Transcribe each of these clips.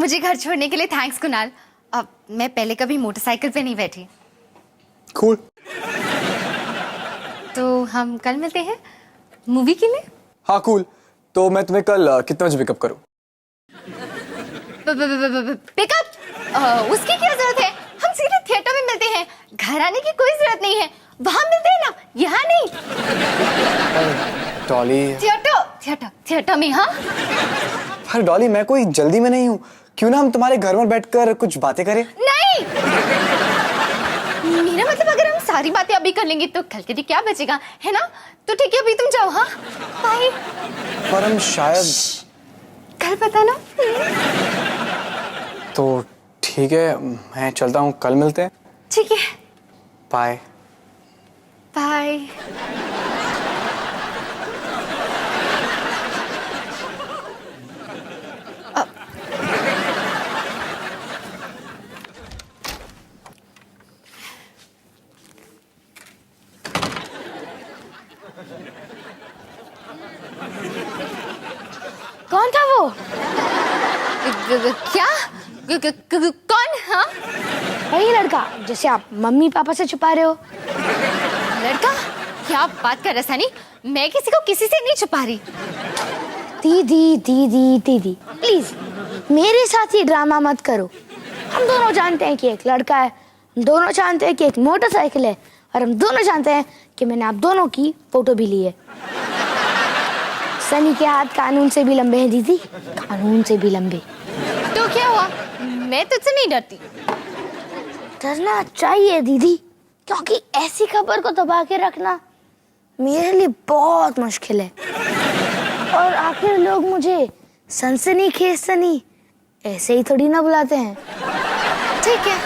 मुझे घर छोड़ने के लिए थैंक्स कुणाल। अब मैं पहले कभी मोटरसाइकिल पे नहीं बैठी। कूल। तो हम कल मिलते हैं मूवी के लिए। हाँ कूल। तो मैं तुम्हें कल कितने बजे पिकअप करूँ? पिकअप? उसकी क्या जरूरत है, हम सीधे थिएटर में मिलते हैं, घर आने की कोई जरूरत नहीं है। वहां मिलते हैं ना, यहाँ नहीं। डॉली। थिएटर में। हाँ पर डॉली मैं कोई जल्दी में नहीं हूँ, क्यों ना हम तुम्हारे घर में बैठकर कुछ बातें करें? नहीं, मेरा मतलब अगर हम सारी बातें अभी कर लेंगे तो कल के लिए क्या बचेगा, है ना? तो ठीक है, अभी तुम जाओ। हाँ बाय। पर हम शायद कल पता ना। तो ठीक है, मैं चलता हूँ, कल मिलते हैं। ठीक है, बाय। बाय। कौन था वो? क्या? कौन? हाँ वही लड़का जिसे आप मम्मी पापा से छुपा रहे हो। लड़का? क्या बात कर रहा सनी, मैं किसी को किसी से नहीं छुपा रही। दीदी दीदी दीदी प्लीज मेरे साथ ही ड्रामा मत करो। हम दोनों जानते हैं कि एक लड़का है, हम दोनों जानते हैं कि एक मोटरसाइकिल है, और हम दोनों जानते हैं कि मैंने आप दोनों की फोटो भी ली है। सनी के हाथ कानून से भी लंबे हैं दीदी, कानून से भी लंबे। तो क्या हुआ, मैं तुझसे नहीं डरती। डरना चाहिए दीदी, क्योंकि ऐसी खबर को दबा के रखना मेरे लिए बहुत मुश्किल है। और आखिर लोग मुझे सनसनीखेज सनी ऐसे ही थोड़ी ना बुलाते हैं। ठीक है,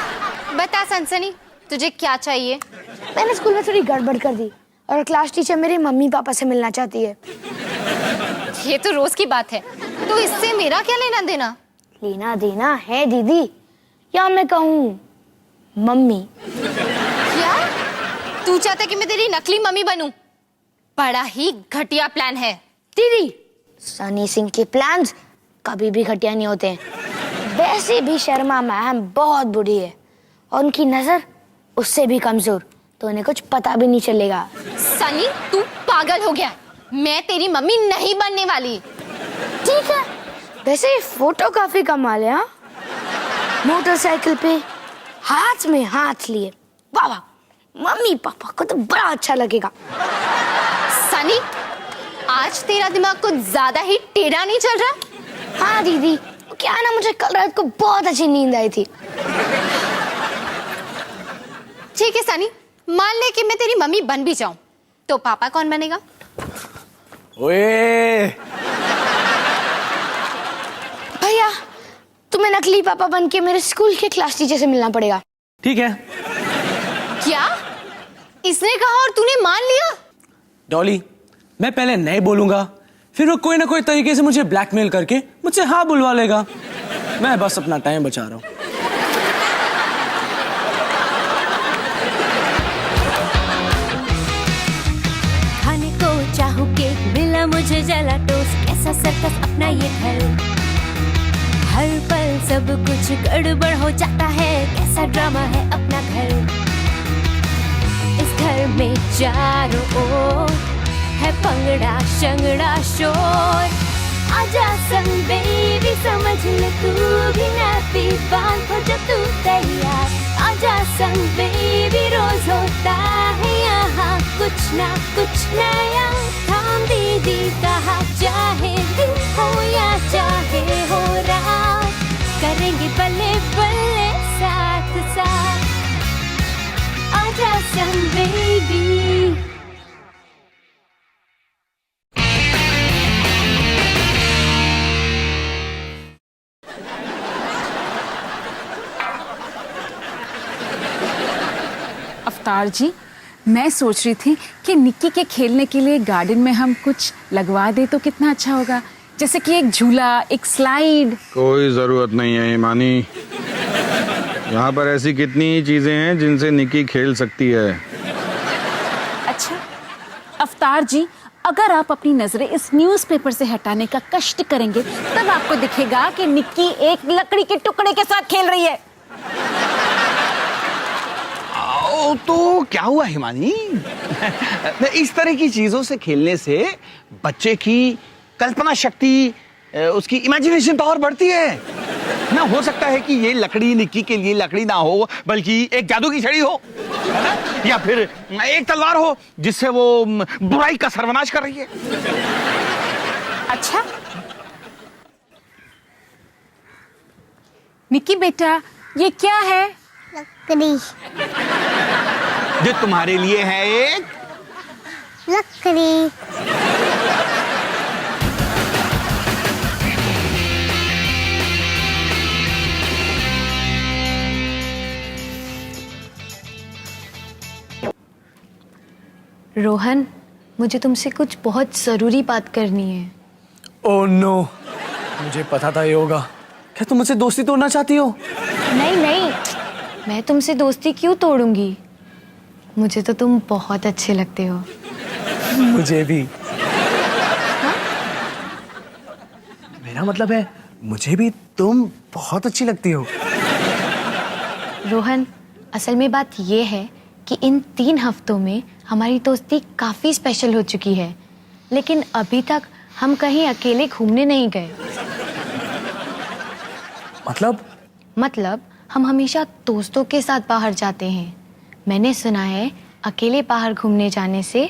बता सनसनी, तुझे क्या चाहिए? मैंने स्कूल में थोड़ी गड़बड़ कर दी और क्लास टीचर मेरे मम्मी पापा से मिलना चाहती है। ये तो रोज की बात है, तो इससे मेरा क्या लेना देना? लेना देना है दीदी, या मैं कहूँ मम्मी। क्या तू चाहता कि मैं तेरी नकली मम्मी बनूं? बड़ा ही घटिया प्लान है दीदी। सनी सिंह के प्लान्स कभी भी घटिया नहीं होते हैं। वैसे भी शर्मा मैम बहुत बूढ़ी है और उनकी नजर उससे भी कमजोर, तो उन्हें कुछ पता भी नहीं चलेगा। सनी तू पागल हो गया, मैं तेरी मम्मी नहीं बनने वाली। ठीक है, वैसे फोटो काफी कमाल है। हाँ, मोटरसाइकिल पे हाथ में हाथ लिए, वाह वाह, मम्मी पापा को तो बड़ा अच्छा लगेगा। सनी आज तेरा दिमाग कुछ ज्यादा ही टेढ़ा नहीं चल रहा? हाँ दीदी, क्या ना, मुझे कल रात को बहुत अच्छी नींद आई थी। ठीक है सनी, मान ले कि मैं तेरी मम्मी बन भी जाऊं, तो पापा कौन बनेगा? ओए भैया, तुम्हें नकली पापा बन के मेरे स्कूल के क्लास टीचर से मिलना पड़ेगा। ठीक है। क्या इसने कहा और तूने मान लिया? डॉली, मैं पहले नहीं बोलूंगा, फिर वो कोई ना कोई तरीके से मुझे ब्लैकमेल करके मुझसे हाँ बुलवा लेगा। मैं बस अपना टाइम बचा रहा हूँ। खाने को चाहूं केक, मिला मुझे जला टोस्ट, कैसा सर्कस अपना ये घर। हर पल सब कुछ गड़बड़ हो जाता है, कैसा ड्रामा है अपना घर। इस घर में चारों ओर है पंगड़ा शंगड़ा शोर। आजा संग बेबी, समझ ले तू भी नापी बांध हो जब तू तैयार। आजा संग बेबी, रोज होता है यहाँ कुछ ना कुछ नया। थाम दीदी कहा, चाहे दिन हो या चाहे हो रात, करेंगे बल्ले बल्ले साथ साथ। आजा संग बेबी। अवतार जी, मैं सोच रही थी कि निक्की के खेलने के लिए गार्डन में हम कुछ लगवा दे तो कितना अच्छा होगा, जैसे कि एक झूला, एक स्लाइड। कोई जरूरत नहीं है हिमानी, यहाँ पर ऐसी कितनी चीजें हैं जिनसे निक्की खेल सकती है। अच्छा अवतार जी, अगर आप अपनी नजरें इस न्यूज़पेपर से हटाने का कष्ट करेंगे तब आपको दिखेगा कि निक्की एक लकड़ी के टुकड़े के साथ खेल रही है। ओ, तो क्या हुआ हिमानी? इस तरह की चीजों से खेलने से बच्चे की कल्पना शक्ति, उसकी इमेजिनेशन पावर बढ़ती है ना। हो सकता है कि ये लकड़ी निक्की के लिए लकड़ी ना हो बल्कि एक जादू की छड़ी हो, है ना? या फिर एक तलवार हो जिससे वो बुराई का सर्वनाश कर रही है। अच्छा निक्की बेटा, ये क्या है? लकड़ी। जो तुम्हारे लिए है एक लकड़ी। रोहन, मुझे तुमसे कुछ बहुत ज़रूरी बात करनी है। ओह नो, मुझे पता था ये होगा। क्या तुम मुझसे दोस्ती तोड़ना चाहती हो? नहीं नहीं, मैं तुमसे दोस्ती क्यों तोड़ूंगी? मुझे तो तुम बहुत अच्छे लगते हो। मुझे भी। मेरा मतलब है मुझे भी तुम बहुत अच्छी लगती हो। रोहन, असल में बात ये है कि इन 3 हफ्तों में हमारी दोस्ती काफ़ी स्पेशल हो चुकी है, लेकिन अभी तक हम कहीं अकेले घूमने नहीं गए। मतलब हम हमेशा दोस्तों के साथ बाहर जाते हैं। मैंने सुना है अकेले बाहर घूमने जाने से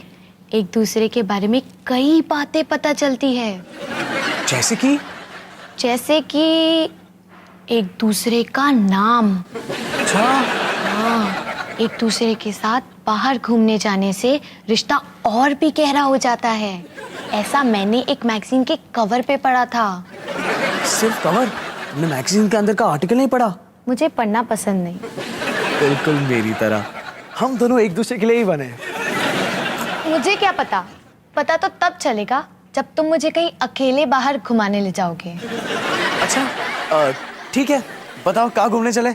एक दूसरे के बारे में कई बातें पता चलती है। जैसे कि एक दूसरे का नाम। अच्छा। हाँ, एक दूसरे के साथ बाहर घूमने जाने से रिश्ता और भी गहरा हो जाता है। ऐसा मैंने एक मैगजीन के कवर पे पढ़ा था। सिर्फ कवर? तुमने मैगजीन के अंदर का आर्टिकल नहीं पढ़ा? मुझे पढ़ना पसंद नहीं। बिल्कुल मेरी तरह। हम दोनों एक दूसरे के लिए ही बने। मुझे क्या पता? पता तो तब चलेगा जब तुम मुझे कहीं अकेले बाहर घुमाने ले जाओगे। अच्छा ठीक है, बताओ कहाँ घूमने चले?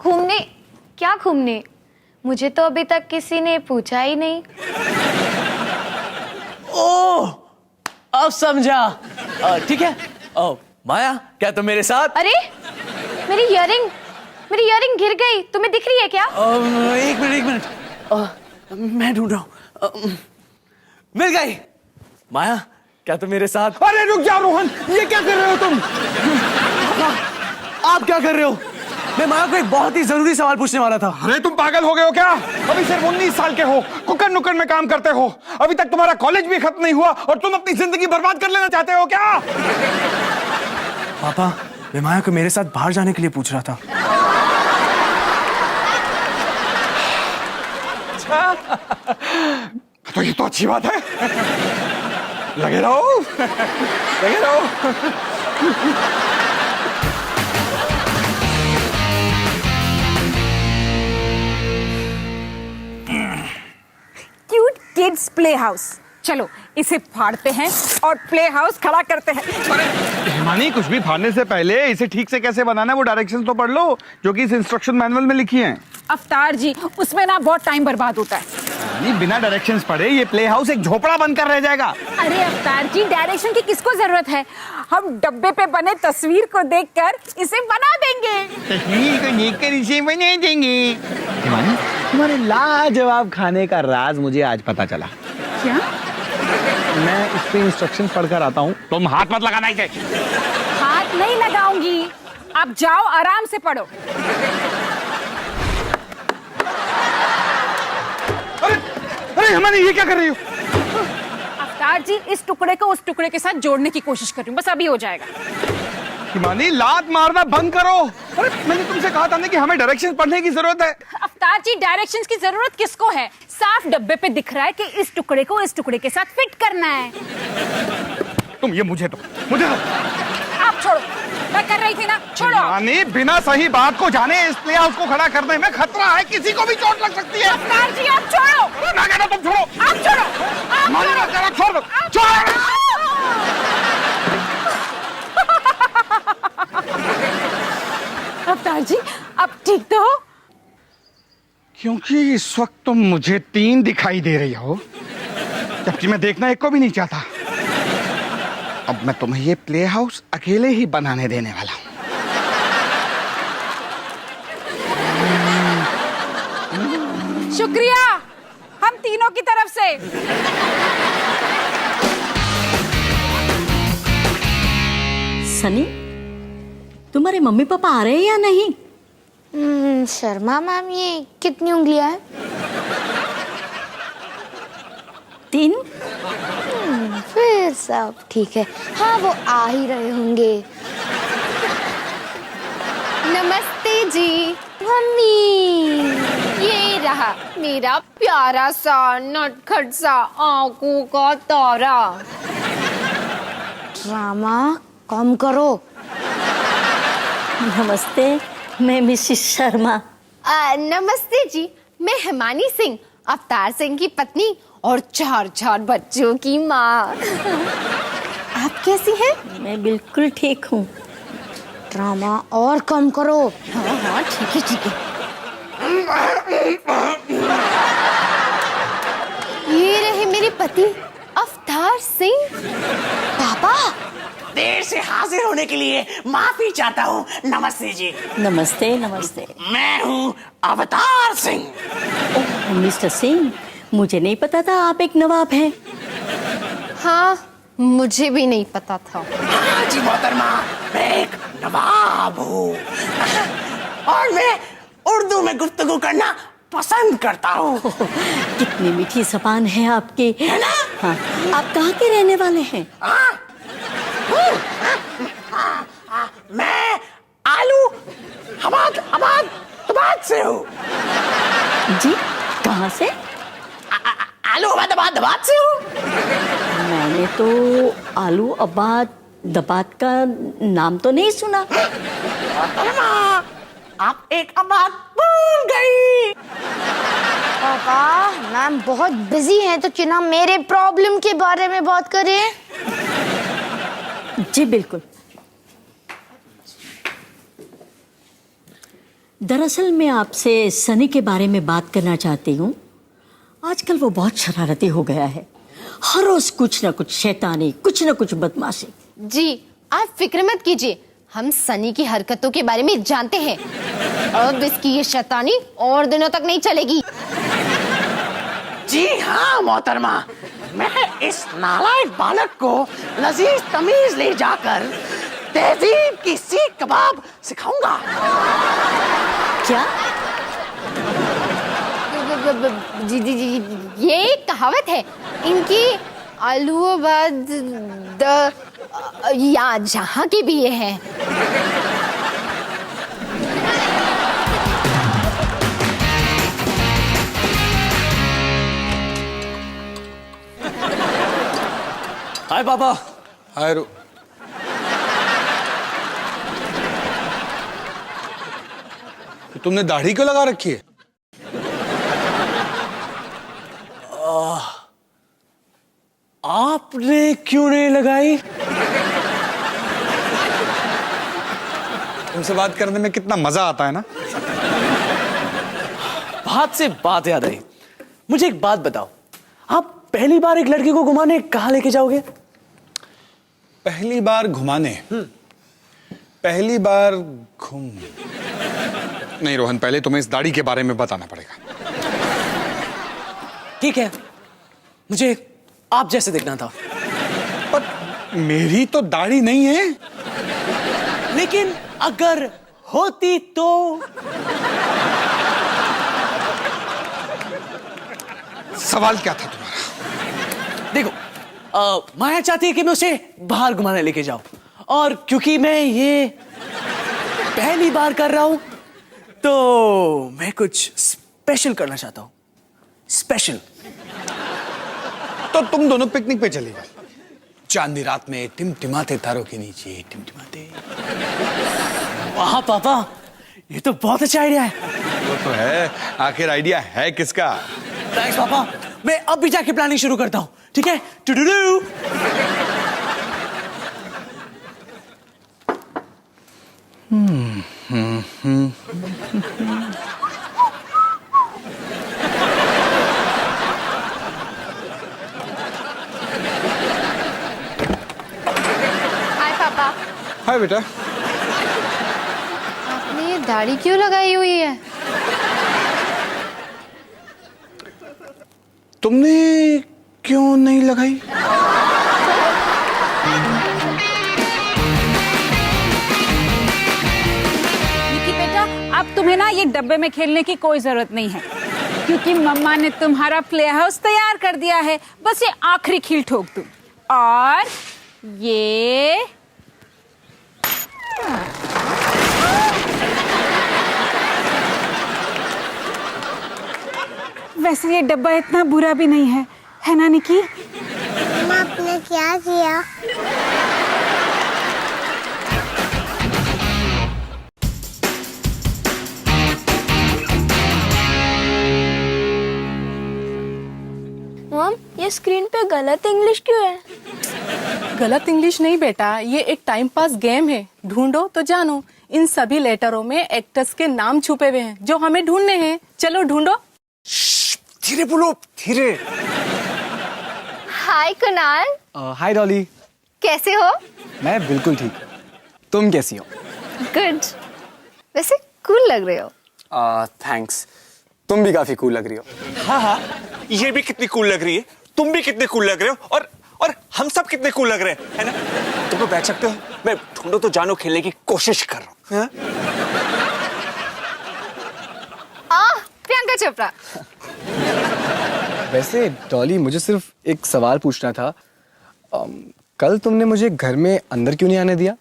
घूमने? क्या घूमने? मुझे तो अभी तक किसी ने पूछा ही नहीं। ओह, अब समझा। ठीक है। माया, क्या तुम मेरे साथ? अरे, मेरी इयरिंग गिर गई। तुम्हें दिख रही है क्या? एक मिनट। मैं ढूंढ रहा हूँ। मिल गई। माया, क्या तुम मेरे साथ? अरे रुक जाओ रोहन, ये क्या कर रहे हो तुम? आप क्या कर रहे हो? मैं माया को एक बहुत ही जरूरी सवाल पूछने वाला था। अरे तुम पागल हो गए हो क्या? अभी सिर्फ 19 साल के हो, कुकर नुकर में काम करते हो। अभी तक तुम्हारा कॉलेज भी खत्म नहीं हुआ और तुम अपनी जिंदगी बर्बाद कर लेना चाहते हो क्या? पापा, मैं माया को मेरे साथ बाहर जाने के लिए पूछ रहा था। तो ये तो अच्छी बात है। लगे रहो, लगे रहो। Cute kids play house. चलो इसे फाड़ते हैं और प्ले हाउस खड़ा करते हैं। हिमानी, कुछ भी फाड़ने से पहले इसे ठीक से कैसे बनाना है वो डायरेक्शंस तो पढ़ लो जो कि इस इंस्ट्रक्शन मैनुअल में लिखी हैं। अवतार जी, उसमें ना बहुत टाइम बर्बाद होता है। नहीं, बिना डायरेक्शंस पढ़े ये प्ले हाउस एक झोपड़ा बनकर रह जाएगा। अरे अवतार जी, डायरेक्शन की किसको जरूरत है? हम डब्बे पे बने तस्वीर को देखकर इसे बना देंगे। तस्वीर को देखकर इसे बना देंगे। हिमानी, तुम्हारे लाजवाब खाने का राज मुझे आज पता चला। क्या? मैं इस पे इंस्ट्रक्शंस पढ़कर आता हूँ, तुम हाथ मत लगाना इसे। हाथ नहीं लगाऊंगी, आप जाओ आराम से पढ़ो। अरे हिमानी, ये क्या कर रही हो? अवतार जी, इस टुकड़े को उस टुकड़े के साथ जोड़ने की कोशिश कर रही हूँ, बस अभी हो जाएगा। हिमानी, लात मारना बंद करो। अरे मैंने तुमसे कहा था ना कि हमें डायरेक्शंस पढ़ने की जरूरत है। अवतार जी, डायरेक्शंस की जरूरत किसको है? साफ डब्बे पे दिख रहा है कि इस टुकड़े को इस टुकड़े के साथ फिट करना है। तुम ये मुझे दो। आप छोड़ो, मैं कर रही थी ना, छोड़ो। हिमानी, बिना सही बात को जाने इस प्ले हाउस को खड़ा करने में खतरा है, किसी को भी चोट लग सकती है। अवतार जी, आप छोड़ो। मैं कहता तुम छोड़ो। आप छोड़ो, आप हिमानी, मैं कह रहा छोड़ दो। छोड़। अवतार जी, आप ठीक तो हो? क्योंकि इस वक्त तुम मुझे 3 दिखाई दे रही हो, जबकि मैं देखना एक को भी नहीं चाहता। अब मैं तुम्हें ये प्ले हाउस अकेले ही बनाने देने वाला हूं। शुक्रिया हम तीनों की तरफ से। सनी, तुम्हारे मम्मी पापा आ रहे हैं या नहीं? शर्मा मैम, ये कितनी उंगलियां हैं? 3। फिर सब ठीक है। हाँ, वो आ ही रहे होंगे। नमस्ते जी। मम्मी, ये रहा मेरा प्यारा सा नटखट सा आंखों का तारा। ड्रामा कम करो। नमस्ते, मैं मिसिस शर्मा। नमस्ते जी, मैं हिमानी सिंह, अवतार सिंह की पत्नी और 4 बच्चों की माँ। आप कैसी हैं? मैं बिल्कुल ठीक हूँ। ड्रामा और कम करो। हाँ ठीक है ठीक है। ये रहे मेरे पति अवतार सिंह। पापा, देर से हाजिर होने के लिए माफी चाहता हूँ। नमस्ते जी। नमस्ते नमस्ते। मैं हूँ अवतार सिंह। ओह मिस्टर सिंह, मुझे नहीं पता था आप एक नवाब हैं। हाँ, मुझे भी नहीं पता था। हाँ जी मोहतरमा, मैं एक नवाब हूँ और मैं उर्दू में गुफ्तगू करना पसंद करता हूँ। कितनी मीठी जबान है आपकी, है ना? हाँ, आप कहाँ के रहने वाले हैं? मैं आलू आबाद से हूँ। जी, कहाँ से? आलू आबाद से हूँ। मैंने तो आलू आबाद दबाद का नाम तो नहीं सुना। मोहतरमा, आप एक आबाद भूल गई। पापा, मैम बहुत बिजी हैं, तो क्यों ना मेरे प्रॉब्लम के बारे में बात करें? जी बिल्कुल। दरअसल मैं आपसे सनी के बारे में बात करना चाहती हूँ। आजकल वो बहुत शरारती हो गया है। हर रोज कुछ ना कुछ शैतानी, कुछ ना कुछ बदमाशी। जी, आप फिक्र मत कीजिए, हम सनी की हरकतों के बारे में जानते हैं। अब इसकी ये शैतानी और दिनों तक नहीं चलेगी। जी हाँ मोहतरमा, मैं इस नालायक बालक को लजीज तमीज ले जाकर तहजीब की सीख कबाब सिखाऊंगा। क्या? जी जी जी, ये एक कहावत है इनकी। आलूबाद या जहाँ की भी ये है। हाय पापा। हाय तुमने दाढ़ी क्यों लगा रखी है? आपने क्यों नहीं लगाई? तुमसे बात करने में कितना मजा आता है ना। बात से बात याद आई, मुझे एक बात बताओ, आप पहली बार एक लड़की को घुमाने कहाँ लेके जाओगे? पहली बार घुमाने? पहली बार घूम नहीं रोहन, पहले तुम्हें इस दाढ़ी के बारे में बताना पड़ेगा। ठीक है, मुझे आप जैसे दिखना था। पर मेरी तो दाढ़ी नहीं है। लेकिन अगर होती तो? सवाल क्या था तुम्हारा? देखो, माया चाहती है कि मैं उसे बाहर घुमाने लेके जाऊं, और क्योंकि मैं ये पहली बार कर रहा हूं तो मैं कुछ स्पेशल करना चाहता हूं। स्पेशल। तो तुम दोनों पिकनिक पे चले गए, चांदनी रात में टिमटिमाते तारों के नीचे टिमटिमाते। वाह पापा, ये तो बहुत अच्छा आइडिया है। वो तो है, आखिर आइडिया है किसका? थैंक्स पापा, मैं अब भी जाके प्लानिंग शुरू करता हूं। ठीक है? टुडुडू। हाय बेटा। आपने ये दाढ़ी क्यों लगाई हुई है? तुमने क्यों नहीं लगाई? निकी बेटा, अब तुम्हें ना ये डब्बे में खेलने की कोई जरूरत नहीं है, क्योंकि मम्मा ने तुम्हारा प्ले हाउस तैयार कर दिया है। बस ये आखिरी खील ठोक दूं और ये वैसे ये डब्बा इतना बुरा भी नहीं है ना निकी? मम्मा आपने क्या किया? मम, ये स्क्रीन पे गलत इंग्लिश क्यों है? गलत इंग्लिश नहीं बेटा, ये एक टाइम पास गेम है। ढूंढो तो जानो। इन सभी लेटरों में एक्टर्स के नाम छुपे हुए हैं जो हमें ढूंढने हैं। चलो ढूंढो। धीरे बोलो, धीरे। हाय कुणाल, हाय डॉली। कैसे हो? मैं बिल्कुल ठीक। तुम कैसी हो? गुड। वैसे कूल लग रहे हो। थैंक्स। तुम भी काफी कूल लग रही हो। हाँ हाँ, ये भी कितनी कूल लग रही है, तुम भी कितने कूल लग रहे हो, और हम सब कितने कूल लग रहे हैं, है ना? तुम लोग बैठ सकते हो, मैं ढूंढो तो जानो खेलने की कोशिश कर रहा हूँ। प्रियंका चोपड़ा। वैसे डॉली, मुझे सिर्फ एक सवाल पूछना था। कल तुमने मुझे घर में अंदर क्यों नहीं आने दिया?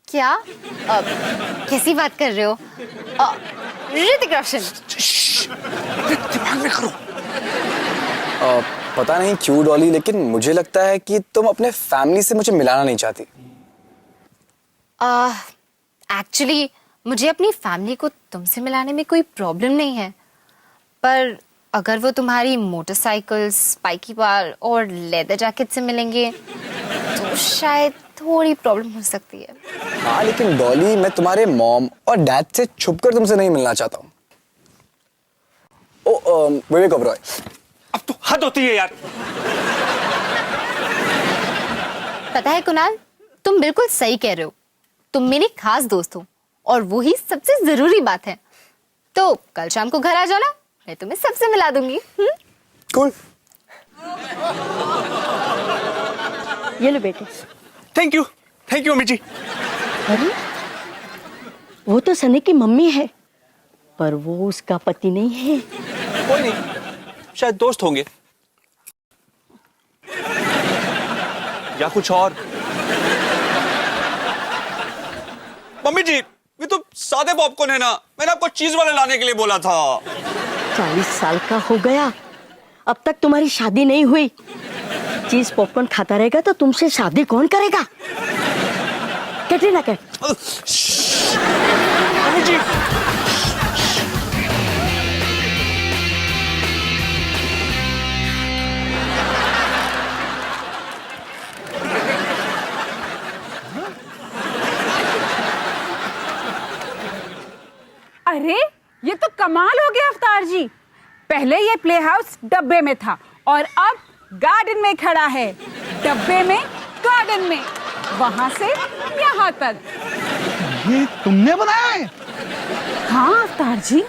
क्या? कैसी बात कर रहे हो? ऋतिक रोशन। दिमाग में करो। पता नहीं क्यों डॉली, लेकिन मुझे लगता है कि तुम अपने फैमिली से मुझे मिलाना नहीं चाहती। एक्चुअली मुझे अपनी फैमिली को तुमसे मिलाने में कोई प्रॉब्लम नहीं है, पर अगर वो तुम्हारी मोटरसाइकिल, स्पाइकी बार और लेदर जैकेट से मिलेंगे तो शायद थोड़ी प्रॉब्लम हो सकती है। हाँ, लेकिन डॉली, मैं तुम्हारे मॉम और डैड से छुपकर तुमसे नहीं मिलना चाहता हूँ। विवेक ओबरॉय। अब तो हद होती है यार। पता है कुणाल, तुम बिल्कुल सही कह रहे हो। तुम मेरी खास दोस्त हो और वो ही सबसे जरूरी बात है। तो कल शाम को घर आ जाना, मैं तुम्हें सबसे मिला दूंगी। कूल। ये लो बेटे। थैंक यू अम्मी जी। अरे वो तो सनी की मम्मी है, पर वो उसका पति नहीं है। कोई नहीं, शायद दोस्त होंगे या कुछ और। मम्मी जी, ये तो सादे पॉपकॉर्न है ना, मैंने आपको चीज वाले लाने के लिए बोला था। 40 साल का हो गया, अब तक तुम्हारी शादी नहीं हुई। चीज पॉपकॉर्न खाता रहेगा तो तुमसे शादी कौन करेगा? कैटरीना कैफ। मम्मी जी, अरे ये तो कमाल हो गया अवतार जी। पहले ये प्ले हाउस डब्बे में था और अब गार्डन में खड़ा है। डब्बे में, गार्डन में, वहां से यहाँ तक। ये तुमने बनाया है? हाँ अवतार जी,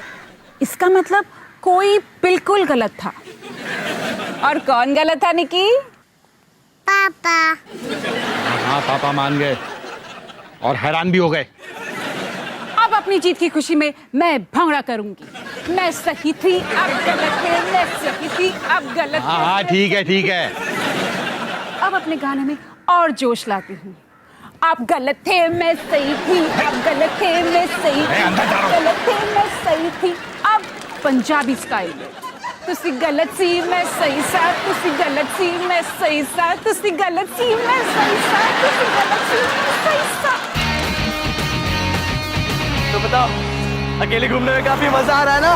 इसका मतलब कोई बिल्कुल गलत था। और कौन गलत था निकी? पापा। हाँ, पापा मान गए और हैरान भी हो गए। अब अपनी जीत की खुशी में मैं भंगड़ा करूंगी। मैं सही थी, अब गलत है, मैं सही थी, अब गलत है। हाँ, ठीक है। अब अपने गाने में और जोश लाती हूँ। आप गलत थे, मैं सही थी, अब गलत थे, मैं सही थी, अब गलत थे, मैं सही थी। अब पंजाबी स्टाइल में। तुसी गलत सी, मैं सही सा, तुसी गलत सी, मैं सही सा, तुसी गलत सी, मैं सही सा, तुसी गलत सी, मैं सही सा। तो बताओ, अकेले घूमने में काफी मजा आ रहा है ना?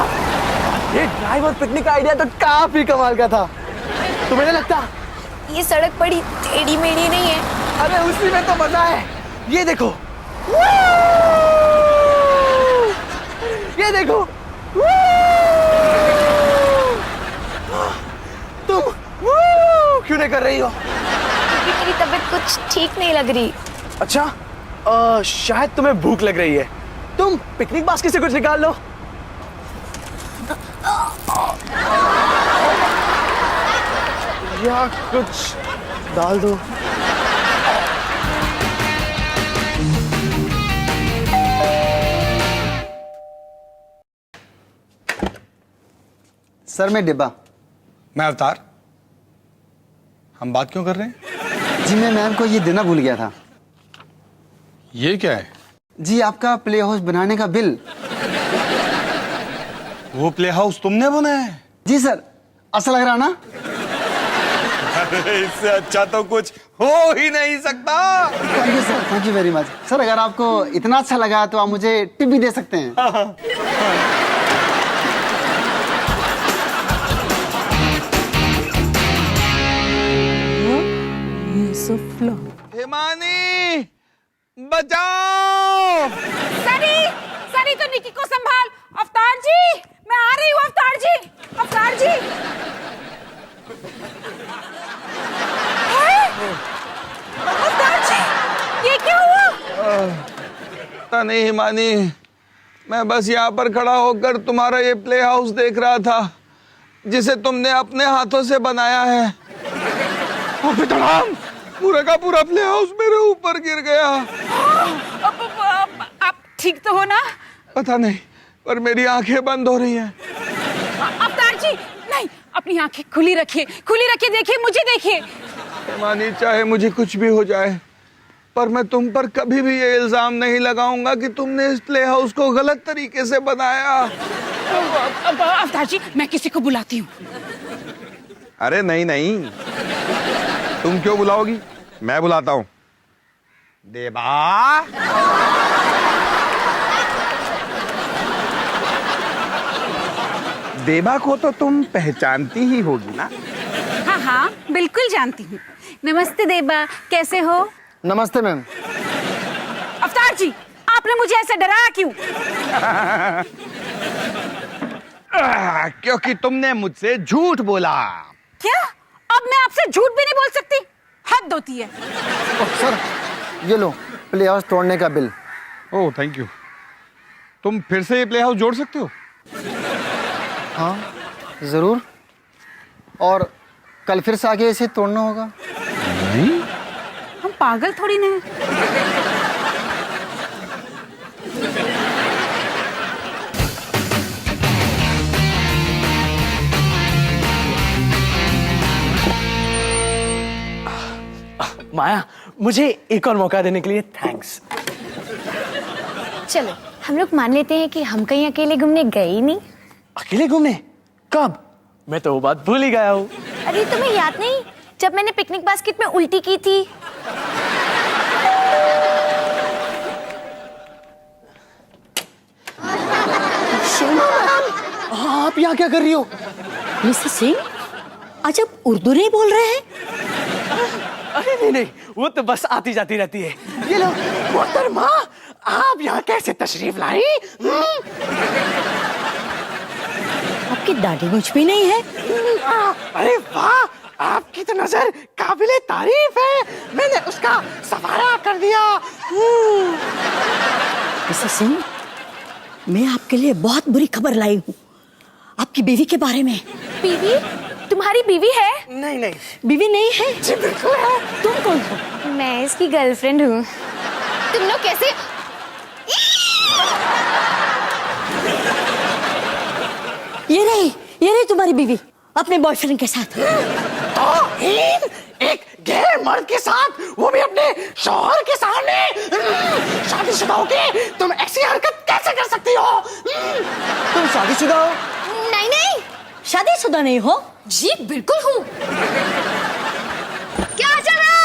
ये ड्राइव और पिकनिक का आइडिया तो काफी कमाल का था। तुम्हें नहीं लगता? ये सड़क बड़ी टेढ़ी मेढ़ी नहीं है। अरे उसी में तो मजा है। ये देखो, ये देखो, तुम क्यों नहीं कर रही हो? क्योंकि मेरी तबीयत कुछ ठीक नहीं लग रही। अच्छा, शायद तुम्हें भूख लग रही है, तुम पिकनिक बास्केट से कुछ निकाल लो। या कुछ डाल दो। सर मैं डिब्बा। मैं अवतार। हम बात क्यों कर रहे हैं? जी मैं मैम को ये देना भूल गया था। ये क्या है? जी आपका प्ले हाउस बनाने का बिल। वो प्ले हाउस तुमने बनाया है? जी सर, अच्छा लग रहा ना? इससे अच्छा तो कुछ हो ही नहीं सकता। Thank you sir, thank you very much. Sir अगर आपको इतना अच्छा लगा तो आप मुझे टिप भी दे सकते हैं। हिमानी बचाओ। सनी, सनी तो निकी को संभाल। अवतार जी, मैं आ रही हूँ। अवतार जी, अवतार जी। अवतार जी, ये क्या हुआ? पता नहीं हिमानी, मैं बस यहाँ पर खड़ा होकर तुम्हारा ये प्ले हाउस देख रहा था जिसे तुमने अपने हाथों से बनाया है। और फिर धड़ाम, पूरा का पूरा प्ले हाउस मेरे ऊपर गिर गया। आप ठीक तो हो ना? पता नहीं, पर मेरी आंखें बंद हो रही हैं। अवतार जी, नहीं, अपनी आंखें खुली रखिए, खुली रखिए, देखिए मुझे, देखिए। हिमानी चाहे मुझे कुछ भी हो जाए, पर मैं तुम पर कभी भी ये इल्जाम नहीं लगाऊंगा कि तुमने इस प्ले हाउस को गलत तरीके से बनाया। अवतार जी, मैं किसी को बुलाती हूँ। अरे नहीं नहीं, तुम क्यों बुलाओगी? मैं बुलाता हूं। देवा, देवा को तो तुम पहचानती ही होगी ना? हाँ हाँ, बिल्कुल जानती हूँ। नमस्ते देबा, कैसे हो? नमस्ते मैम। अवतार जी, आपने मुझे ऐसे डराया क्यों? क्योंकि तुमने मुझसे झूठ बोला। क्या? अब मैं आपसे झूठ भी नहीं बोल सकती? हद होती है। सर ये लो प्ले हाउस तोड़ने का बिल। Oh thank you. तुम फिर से ये प्ले हाउस जोड़ सकते हो? हाँ जरूर, और कल फिर से आगे इसे तोड़ना होगा। नहीं, हम पागल थोड़ी ना हैं। माया, मुझे एक और मौका देने के लिए थैंक्स। चलो हम लोग मान लेते हैं कि हम कहीं अकेले घूमने गए ही नहीं। अकेले घूमने? कब? मैं तो वो बात भूल ही गया हूँ। अरे तुम्हें याद नहीं, जब मैंने पिकनिक बास्केट में उल्टी की थी? आप यहाँ क्या कर रही हो? मिस्टर सिंह, आज आप उर्दू नहीं बोल रहे हैं? अरे नहीं नहीं, वो तो बस आती जाती रहती है। ये लो मोहतरमा, आप यहाँ कैसे तशरीफ लाई? आपकी दाढ़ी मुझ पे नहीं है। अरे वाह, आपकी तो नजर काबिले तारीफ है। मैंने उसका सफाया कर दिया। मिस्टर सिंह, मैं आपके लिए बहुत बुरी खबर लाई हूँ, आपकी बीवी के बारे में। बीवी? तुम्हारी बीवी है? नहीं नहीं, बीवी नहीं है? जी बिल्कुल है। तुम कौन हो? मैं इसकी गर्लफ्रेंड हूँ। तुम लोग कैसे? ये नहीं तुम्हारी बीवी अपने बॉयफ्रेंड के साथ। तौहीन, एक गैर मर्द के साथ, वो भी अपने शौहर के सामने। शादीशुदा होके तुम ऐसी हरकत कैसे कर सकती हो? तुम शादीशुदा हो? नहीं नहीं, शादीशुदा नहीं हो? जी बिल्कुल हूँ। क्या चल रहा?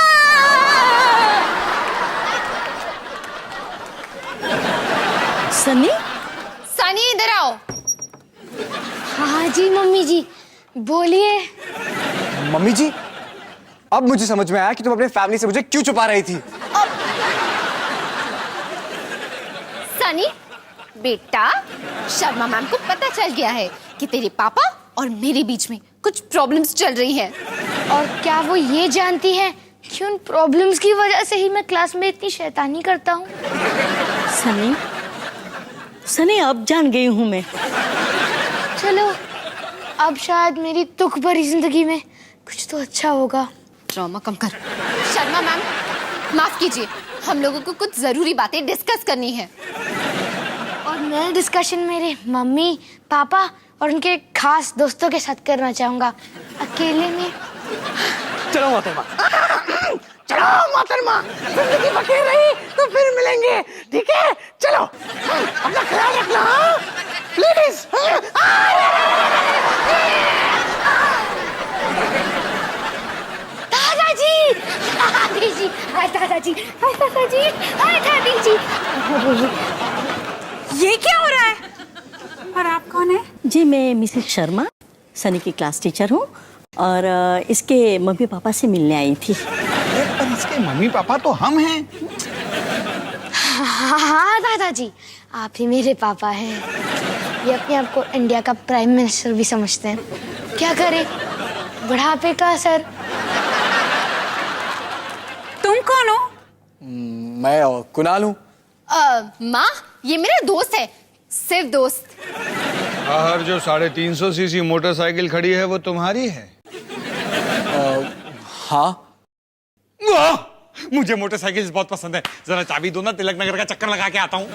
सनी? सनी इधर आओ। हाँ जी मम्मी जी, बोलिए। मम्मी जी, अब मुझे समझ में आया कि तुम अपने फैमिली से मुझे क्यों छुपा रही थी। सनी बेटा, शर्मा मैम को पता चल गया है कि तेरे पापा और मेरे बीच में कुछ प्रॉब्लम्स चल रही हैं। और क्या वो ये जानती है कि उन प्रॉब्लम्स की वजह से ही मैं क्लास में इतनी शैतानी करता हूँ। सनी, सनी अब जान गई हूँ मैं। चलो अब शायद मेरी दुख भरी जिंदगी में कुछ तो अच्छा होगा। ड्रामा कम कर। शर्मा मैम, माफ कीजिए, हम लोगों को कुछ जरूरी बातें डिस्कस करनी है। और मैं डिस्कशन मेरे मम्मी पापा और उनके खास दोस्तों के साथ करना चाहूंगा, अकेले में। चलो मोहतरमा। चलो मोहतरमा, जिंदगी बची रही तो फिर मिलेंगे, ठीक है? चलो अपना ख्याल रखना, प्लीज। दादाजी, दादाजी, हाय दादाजी, हाय दादाजी, हाय दादाजी। ये क्या हो रहा है? और आप कौन है? जी मैं मिसेस शर्मा, सनी की क्लास टीचर हूँ और इसके मम्मी पापा से मिलने आई थी। पर इसके मम्मी पापा तो हम हैं। हाँ दादाजी, आप ही मेरे पापा हैं। ये अपने आप को इंडिया का प्राइम मिनिस्टर भी समझते हैं। क्या करें, बुढ़ापे का असर। तुम कौन हो? मैं कुणाल हूँ। माँ, ये मेरा दोस्त है, सिर्फ दोस्त। बाहर जो 350 सीसी मोटरसाइकिल खड़ी है वो तुम्हारी है? हाँ। वाह! मुझे मोटरसाइकिल बहुत पसंद है। जरा चाबी दो ना, तिलक नगर का चक्कर लगा के आता हूँ।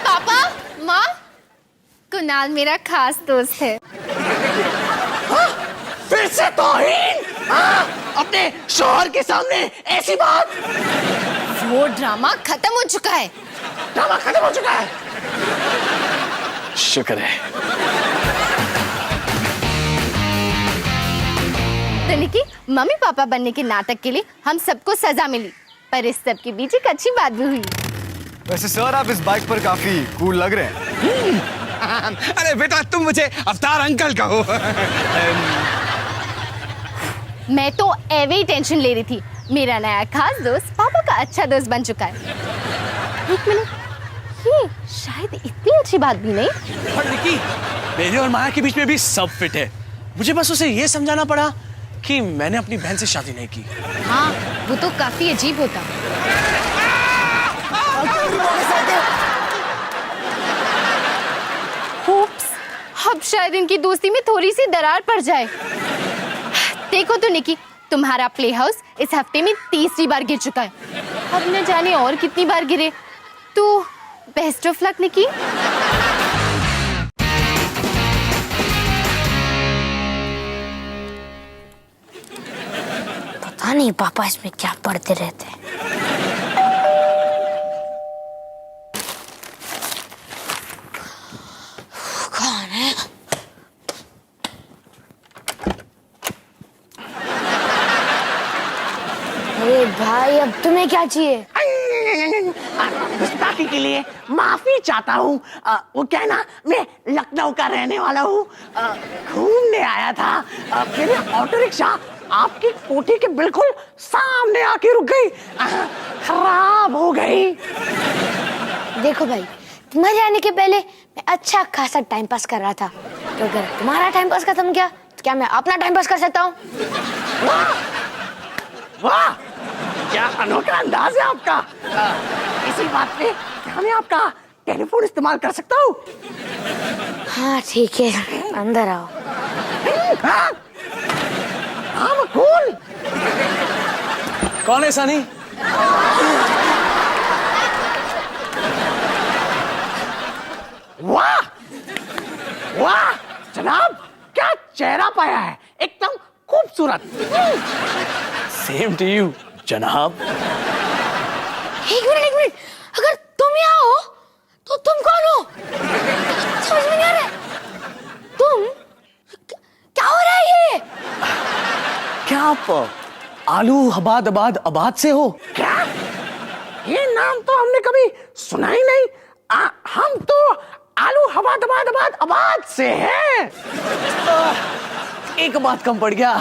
पापा, माँ, कुणाल मेरा खास दोस्त है। फिर से तौहीन? अपने शौहर के सामने ऐसी बात? वो ड्रामा खत्म हो चुका है। ड्रामा खत्म हो चुका है? शुक्र है। तो निकी, मम्मी पापा बनने के नाटक के लिए हम सबको सजा मिली, पर इस सब के बीच एक अच्छी बात भी हुई। वैसे सर आप इस बाइक पर काफी कूल लग रहे हैं। अरे बेटा तुम मुझे अवतार अंकल कहो। मैं तो एवे ही टेंशन ले रही थी। मेरा नया खास दोस्त पापा का अच्छा दोस्त बन चुका है। एक मिनट, ये शायद इतनी अच्छी बात भी नहीं। और निकी, मेरे और माया के बीच में भी सब फिट है। मुझे बस उसे ये समझाना पड़ा कि मैंने अपनी बहन से शादी नहीं की। हाँ, वो तो काफी अजीब होता। Oops, अब शायद इनकी दोस्ती में थोड़ी सी दरार पड़ जाए। देखो तो निकी, तुम्हारा प्ले हाउस इस हफ्ते में 3री बार गिर चुका है। अब न जाने और कितनी बार गिरे। तो बेस्ट ऑफ लक निकी। पता नहीं पापा इसमें क्या पढ़ते रहते हैं। कौन है? अरे भाई, अब तुम्हें क्या चाहिए? गुस्ताखी के लिए माफी चाहता हूँ। वो क्या है ना, मैं लखनऊ का रहने वाला हूँ। घूमने आया था। मेरी ऑटो रिक्शा आपकी कोठी के बिल्कुल सामने आके रुक गई। खराब हो गई। देखो भाई, तुम्हारे आने के पहले मैं अच्छा खासा टाइम पास कर रहा था। तो अगर तुम्हारा टाइम पास खत्म किया तो क्या मैं अपना टाइम पास कर सकता हूँ? वाह, क्या अनोखा अंदाज है आपका। इसी बात पे क्या मैं आपका टेलीफोन इस्तेमाल कर सकता हूँ? हाँ ठीक है, अंदर आओ। हाँ कूल। कौन है सनी? वाह वाह जनाब, क्या चेहरा पाया है, एकदम खूबसूरत। सेम टू यू जनाब। एक मिनट, अगर तुम यहाँ हो तो तुम कौन हो? समझ में नहीं आ रहा। तुम क्या हो रहा है ये? क्या आप आलू हबाद आबाद आबाद से हो? क्या? ये नाम तो हमने कभी सुना ही नहीं। हम तो आलू हबाद आबाद आबाद आबाद से हैं। एक बात कम पड़ गया।